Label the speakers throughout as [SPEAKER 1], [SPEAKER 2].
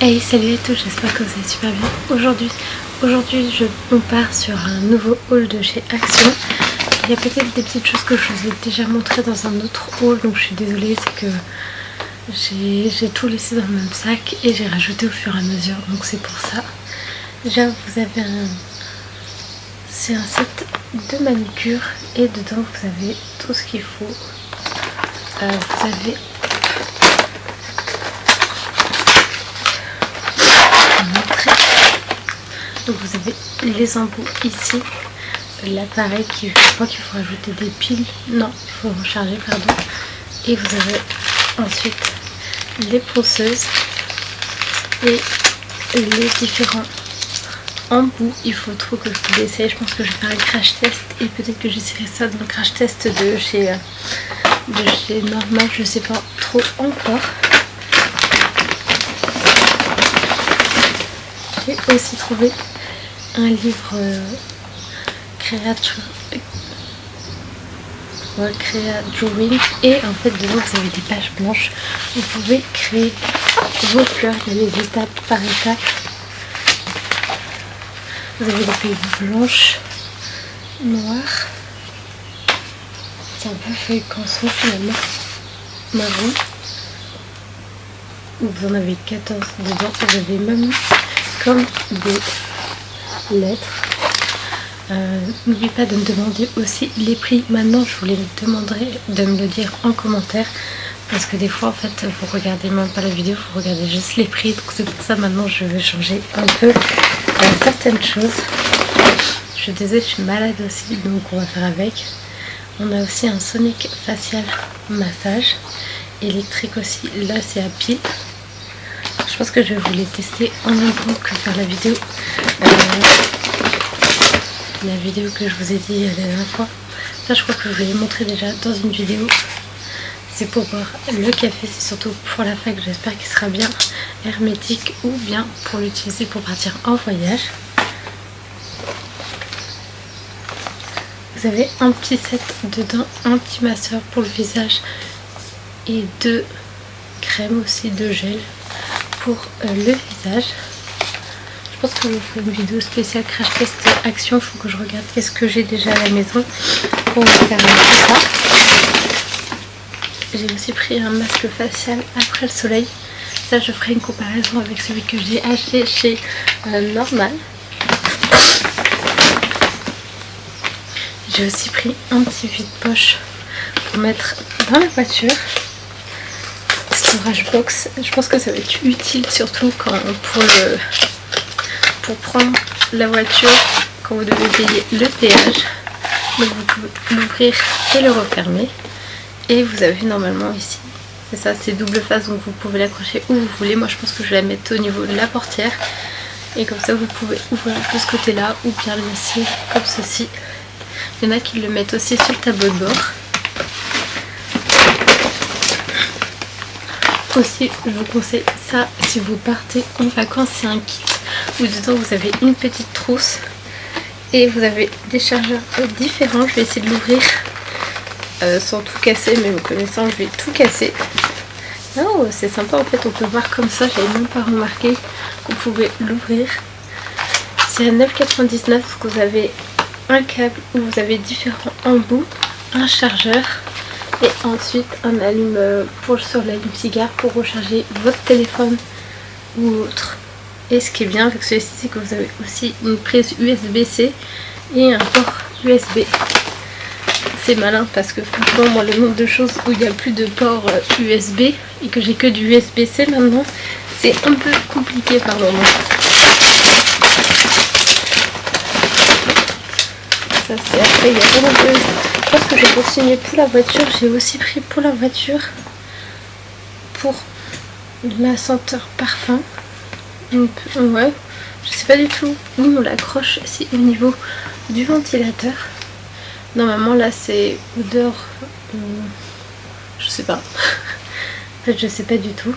[SPEAKER 1] Hey, salut à tous, j'espère que vous allez super bien. Aujourd'hui on part sur un nouveau haul de chez Action. Il y a peut-être des petites choses que je vous ai déjà montrées dans un autre haul, donc je suis désolée, c'est que j'ai tout laissé dans le même sac et j'ai rajouté au fur et à mesure, donc c'est pour ça. Déjà vous avez c'est un set de manucure et dedans vous avez tout ce qu'il faut. Vous avez donc vous avez les embouts ici, l'appareil qui, je crois qu'il faut rajouter des piles, non, il faut recharger, pardon, et vous avez ensuite les ponceuses et les différents embouts. Il faut trop que je vous l'essaye, je pense que je vais faire un crash test et peut-être que j'essaierai ça dans le crash test de chez Normal, je sais pas trop encore. J'ai aussi trouvé un livre Drawing, et en fait dedans vous avez des pages blanches, vous pouvez créer vos fleurs, il y a les étapes par étape. Vous avez des feuilles blanches, noires, c'est un peu feuille canson finalement, marron. Vous en avez 14 dedans, vous avez même comme des lettres. N'oubliez pas de me demander aussi les prix. Maintenant je vous les demanderai de me le dire en commentaire, parce que des fois en fait vous regardez même pas la vidéo, vous regardez juste les prix, donc c'est pour ça maintenant je vais changer un peu certaines choses. Je suis désolée, je suis malade aussi, donc on va faire avec. On a aussi un Sonic facial massage électrique aussi, là c'est à pile. Je pense que je vais vous les tester en même temps que faire la vidéo. La vidéo que je vous ai dit la dernière fois. Ça je crois que je vous l'ai montré déjà dans une vidéo. C'est pour boire le café, c'est surtout pour la fac, j'espère qu'il sera bien hermétique, ou bien pour l'utiliser pour partir en voyage. Vous avez un petit set dedans, un petit masseur pour le visage et deux crèmes aussi de gel pour le visage. Je pense que je vous ferai une vidéo spéciale crash test Action. Il faut que je regarde qu'est-ce que j'ai déjà à la maison pour vous faire tout ça. J'ai aussi pris un masque facial après le soleil. Ça je ferai une comparaison avec celui que j'ai acheté chez Normal. J'ai aussi pris un petit vide-poche pour mettre dans la voiture. Storage box, je pense que ça va être utile surtout quand pour prendre la voiture quand vous devez payer le péage. Donc vous pouvez l'ouvrir et le refermer, et vous avez normalement ici, c'est ça, c'est double face, donc vous pouvez l'accrocher où vous voulez. Moi je pense que je vais la mettre au niveau de la portière, et comme ça vous pouvez ouvrir de ce côté là ou bien le laisser comme ceci. Il y en a qui le mettent aussi sur le tableau de bord. Aussi je vous conseille ça si vous partez en vacances, c'est un kit où dedans vous avez une petite trousse et vous avez des chargeurs différents. Je vais essayer de l'ouvrir sans tout casser, mais me connaissant je vais tout casser. Oh, c'est sympa en fait, on peut voir comme ça, j'avais même pas remarqué qu'on pouvait l'ouvrir. C'est à 9,99 €, vous avez un câble où vous avez différents embouts, un chargeur et ensuite un allume sur l'allume-cigare pour recharger votre téléphone ou autre. Et ce qui est bien avec celui-ci, c'est que vous avez aussi une prise USB-C et un port USB. C'est malin parce que franchement moi le nombre de choses où il n'y a plus de port USB et que j'ai que du USB-C maintenant, c'est un peu compliqué par moment. Ça c'est après, il y a vraiment de... Je pense que j'ai continué pour la voiture. J'ai aussi pris pour la voiture pour la senteur parfum. Donc, ouais, je sais pas du tout où on l'accroche, si au niveau du ventilateur. Normalement là c'est odeur, je sais pas. En fait je sais pas du tout.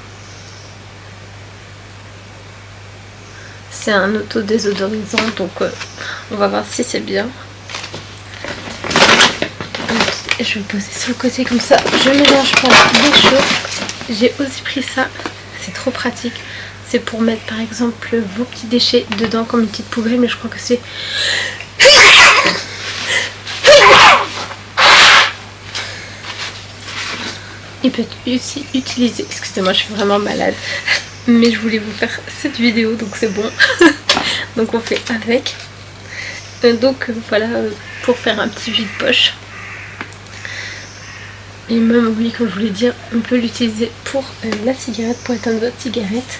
[SPEAKER 1] C'est un autodésodorisant, donc on va voir si c'est bien. Je vais le poser sur le côté comme ça, je mélange pas les choses. J'ai aussi pris ça, c'est trop pratique. c'est pour mettre par exemple vos petits déchets dedans comme une petite poubelle, mais je crois que c'est... Il peut être aussi utilisé, excusez-moi je suis vraiment malade, mais je voulais vous faire cette vidéo donc c'est bon. Donc on fait avec. Donc voilà, pour faire un petit vide-poche. Et même oui, comme je voulais dire, on peut l'utiliser pour la cigarette, pour éteindre votre cigarette.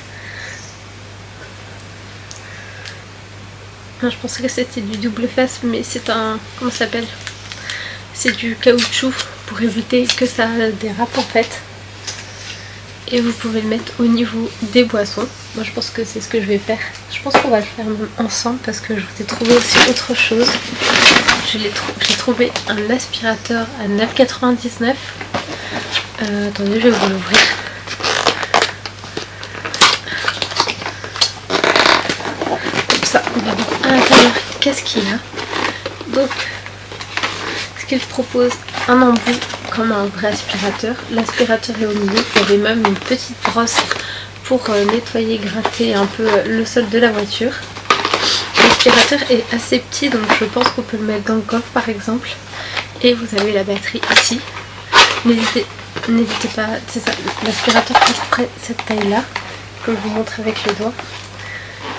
[SPEAKER 1] Non, je pensais que c'était du double face, mais c'est un... comment ça s'appelle? C'est du caoutchouc pour éviter que ça dérape en fait. Et vous pouvez le mettre au niveau des boissons. Moi je pense que c'est ce que je vais faire. Je pense qu'on va le faire même ensemble parce que je vous ai trouvé aussi autre chose. J'ai trouvé un aspirateur à 9,99 €. Attendez, je vais vous l'ouvrir. Comme ça, on va voir à l'intérieur qu'est-ce qu'il y a. Donc, ce qu'il propose, un embout comme un vrai aspirateur. L'aspirateur est au milieu. Il y avait même une petite brosse pour nettoyer, gratter un peu le sol de la voiture. L'aspirateur est assez petit, donc je pense qu'on peut le mettre dans le coffre par exemple. Et vous avez la batterie ici. N'hésitez pas, c'est ça, l'aspirateur fait à peu près cette taille là, que je vous montre avec les doigts.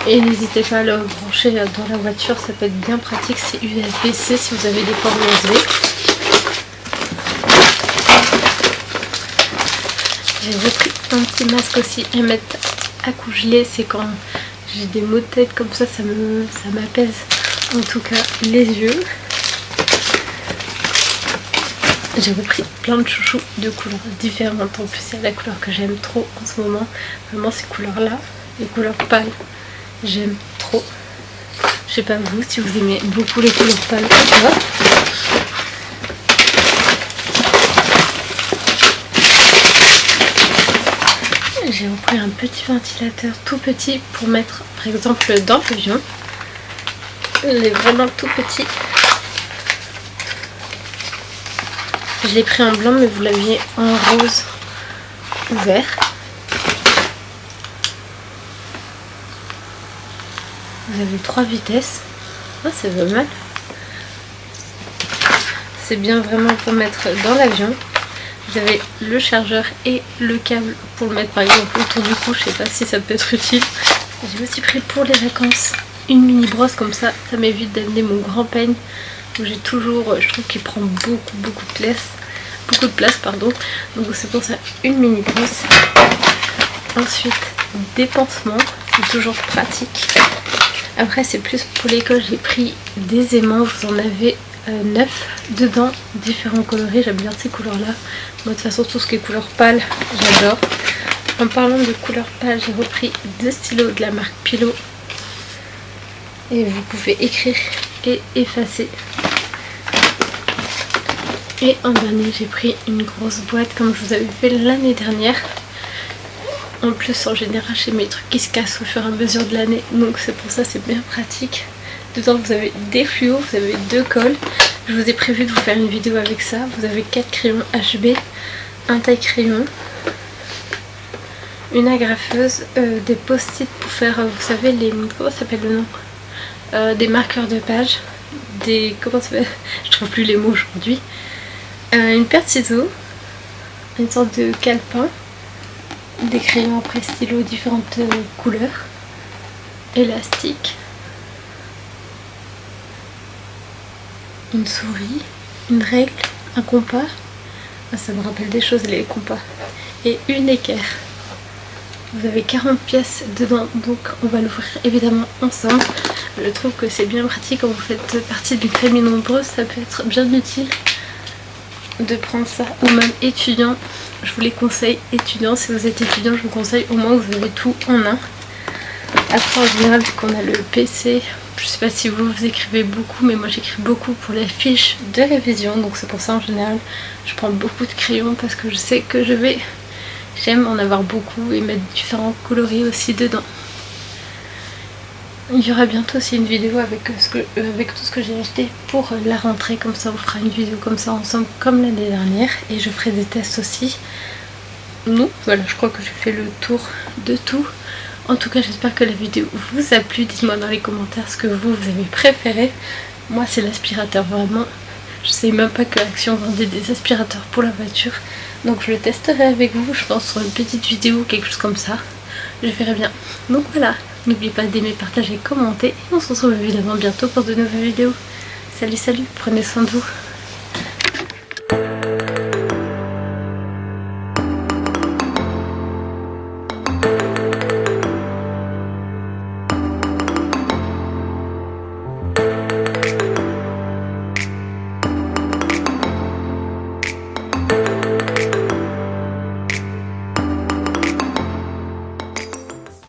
[SPEAKER 1] Et n'hésitez pas à le brancher dans la voiture, ça peut être bien pratique, c'est USB-C si vous avez des ports USB. J'ai repris un petit masque aussi à mettre à coups gelés, c'est quand j'ai des maux de tête comme ça, ça m'apaise en tout cas les yeux. J'ai repris plein de chouchous de couleurs différentes, en plus c'est la couleur que j'aime trop en ce moment, vraiment ces couleurs là, les couleurs pâles, j'aime trop. Je sais pas vous, si vous aimez beaucoup les couleurs pâles ou pas. J'ai repris un petit ventilateur tout petit pour mettre par exemple dans l'avion. Il est vraiment tout petit. Je l'ai pris en blanc mais vous l'aviez en rose ou vert. Vous avez 3 vitesses. Ah, c'est pas mal. C'est bien vraiment pour mettre dans l'avion. Vous avez le chargeur et le câble pour le mettre par exemple autour du cou. Je sais pas si ça peut être utile. J'ai aussi pris pour les vacances une mini brosse comme ça. Ça m'évite d'amener mon grand peigne où j'ai toujours, je trouve qu'il prend beaucoup de place pardon. Donc c'est pour ça une mini brosse. Ensuite des pansements, c'est toujours pratique. Après c'est plus pour l'école, j'ai pris des aimants, vous en avez 9 dedans, différents coloris, j'aime bien ces couleurs là. Moi de toute façon tout ce qui est couleur pâle j'adore. En parlant de couleur pâle, j'ai repris 2 stylos de la marque Pilot et vous pouvez écrire et effacer. Et en dernier j'ai pris une grosse boîte comme je vous avais fait l'année dernière. En plus en général j'ai mes trucs qui se cassent au fur et à mesure de l'année, donc c'est pour ça c'est bien pratique. Dedans vous avez des fluos, vous avez 2 cols. Je vous ai prévu de vous faire une vidéo avec ça. Vous avez 4 crayons HB, un taille-crayon, une agrafeuse, des post-it pour faire, vous savez, les... comment ça s'appelle le nom, des marqueurs de page, des... comment ça s'appelle, je trouve plus les mots aujourd'hui. Une paire de ciseaux, une sorte de calepin, des crayons après stylo différentes couleurs, élastique, une souris, une règle, un compas, ah, ça me rappelle des choses les compas, et une équerre. Vous avez 40 pièces dedans, donc on va l'ouvrir évidemment ensemble. Je trouve que c'est bien pratique quand vous faites partie d'une famille nombreuse, ça peut être bien utile de prendre ça, ou même étudiant. Je vous les conseille étudiants, si vous êtes étudiant je vous conseille au moins vous avez tout en un. Après en général vu qu'on a le PC, je sais pas si vous écrivez beaucoup mais moi j'écris beaucoup pour les fiches de révision, donc c'est pour ça en général je prends beaucoup de crayons parce que je sais que j'aime en avoir beaucoup et mettre différents coloris aussi dedans. Il y aura bientôt aussi une vidéo avec tout ce que j'ai acheté pour la rentrée, comme ça on fera une vidéo comme ça ensemble comme l'année dernière et je ferai des tests aussi. Voilà, je crois que j'ai fait le tour de tout. En tout cas j'espère que la vidéo vous a plu. Dites-moi dans les commentaires ce que vous avez préféré. Moi c'est l'aspirateur, vraiment. Je sais même pas que Action vendait des aspirateurs pour la voiture. Donc je le testerai avec vous, je pense, sur une petite vidéo ou quelque chose comme ça. Je verrai bien. Donc voilà, n'oubliez pas d'aimer, partager, commenter. Et on se retrouve évidemment bientôt pour de nouvelles vidéos. Salut, salut, prenez soin de vous.